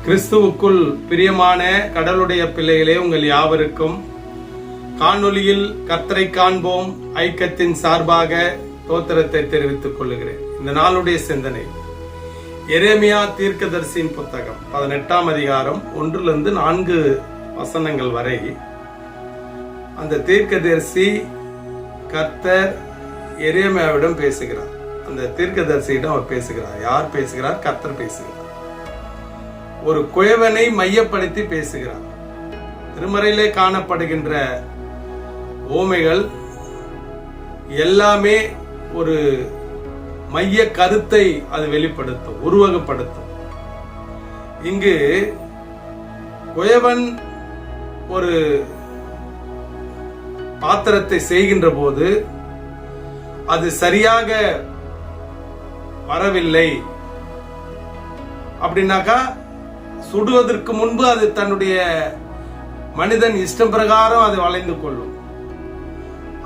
கிறிஸ்துவுக்குள் பிரியமான கடவுளுடைய பிள்ளைகளே, உங்கள் யாவருக்கும் காணொலியில் கர்த்தரை காண்போம் ஐக்கியத்தின் சார்பாக தோத்திரத்தை தெரிவித்துக் கொள்ளுகிறேன். இந்த நாளுடைய சிந்தனை எரேமியா தீர்க்கதரிசியின் புத்தகம் 18ஆம் அதிகாரம் 1-4 வசனங்கள் வரை. அந்த தீர்க்கதரிசி கர்த்தர் எரேமியாவிடம் பேசுகிறார். அந்த தீர்க்கதரிசியிடம் அவர் பேசுகிறார். யார் பேசுகிறார்? கர்த்தர் பேசுகிறார். ஒரு குயவனை மையப்படுத்தி பேசுகிறார். திருமறையிலே காணப்படுகின்ற ஓமைகள் எல்லாமே ஒரு மைய கருத்தை அது வெளிப்படுத்தும், உருவகப்படுத்தும். இங்கு குயவன் ஒரு பாத்திரத்தை செய்கின்ற போது அது சரியாக வரவில்லை அப்படின்னாக்கா, சுடுவதற்கு முன்பு அது தன்னுடைய மனிதன் இஷ்டம் பிரகாரம் அது வளைந்து கொள்ளும்.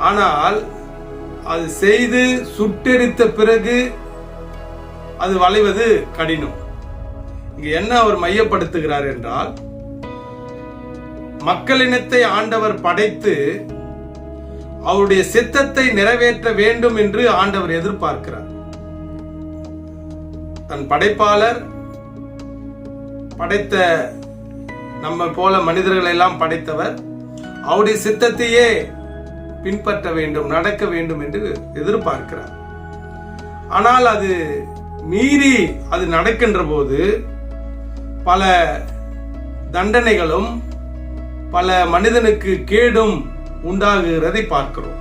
ஆனால் அது செய்து சுட்டெரித்த பிறகு அது வளைவது கடினம். இங்க என்ன அவர் மையப்படுத்துகிறார் என்றால், மக்களினத்தை ஆண்டவர் படைத்து அவருடைய சித்தத்தை நிறைவேற்ற வேண்டும் என்று ஆண்டவர் எதிர்பார்க்கிறார். தன் படைப்பாளர் படைத்த நம்ம போல மனிதர்கள் எல்லாம் படைத்தவர் அவருடைய சித்தத்தையே பின்பற்ற வேண்டும், நடக்க வேண்டும் என்று எதிர்பார்க்கிறார். ஆனால் அது மீறி அது நடக்கின்ற போது பல தண்டனைகளும் பல மனிதனுக்கு கேடும் உண்டாகுகிறதை பார்க்கிறோம்.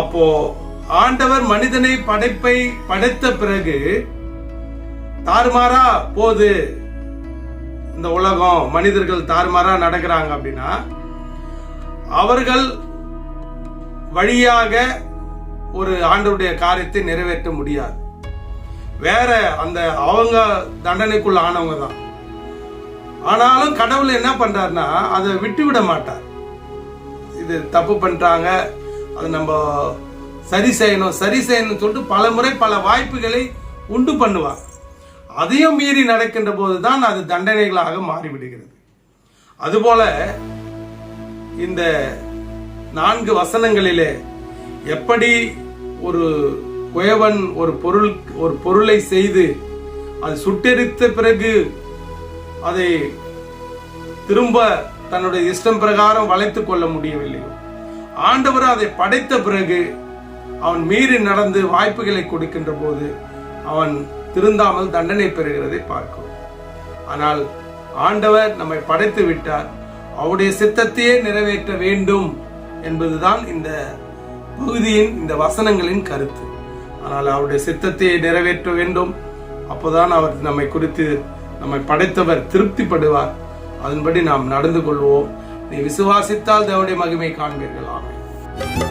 அப்போ ஆண்டவர் மனிதனை படைத்த பிறகு தாறுமாறா போது இந்த உலகம், மனிதர்கள் தாறுமாறா நடக்கிறாங்க அப்படின்னா அவர்கள் வழியாக ஒரு ஆண்டவருடைய காரியத்தை நிறைவேற்ற முடியாது. வேற அந்த அவங்க தண்டனைக்குள்ள ஆனவங்க தான். ஆனாலும் கடவுள் என்ன பண்றாருன்னா அதை விட்டு விட மாட்டார். இது தப்பு பண்றாங்க, அது நம்ம சரி செய்யணும் சொல்லிட்டு பல முறை பல வாய்ப்புகளை உண்டு பண்ணுவார். அதையும் மீறி நடக்கின்ற போதுதான் அது தண்டனைகளாக மாறிவிடுகிறது. அதுபோல இந்த 4 வசனங்களிலே எப்படி ஒரு குயவன் ஒரு பொருளை செய்து அது சுட்டெரித்த பிறகு அதை திரும்ப தன்னுடைய இஷ்டம் பிரகாரம் வளைத்துக் கொள்ள முடியவில்லையோ, ஆண்டவர் அதை படைத்த பிறகு அவன் மீறி நடந்து வாய்ப்புகளை கொடுக்கின்ற போது அவன் திருந்தாமல் தண்டனை பெறுகிறதை பார்க்கிறோம். ஆனால் ஆண்டவர் நம்மை படைத்து விட்டார், அவருடைய சித்தத்தையே நிறைவேற்ற வேண்டும் என்பதுதான் இந்த பகுதியின், இந்த வசனங்களின் கருத்து. ஆனால் அவருடைய சித்தத்தையே நிறைவேற்ற வேண்டும். அப்போதான் அவர் நம்மை படைத்தவர் திருப்திப்படுவார். அதன்படி நாம் நடந்து கொள்வோம். நீ விசுவாசித்தால் தேவனுடைய மகிமை காண்பீர்கள். ஆமென்.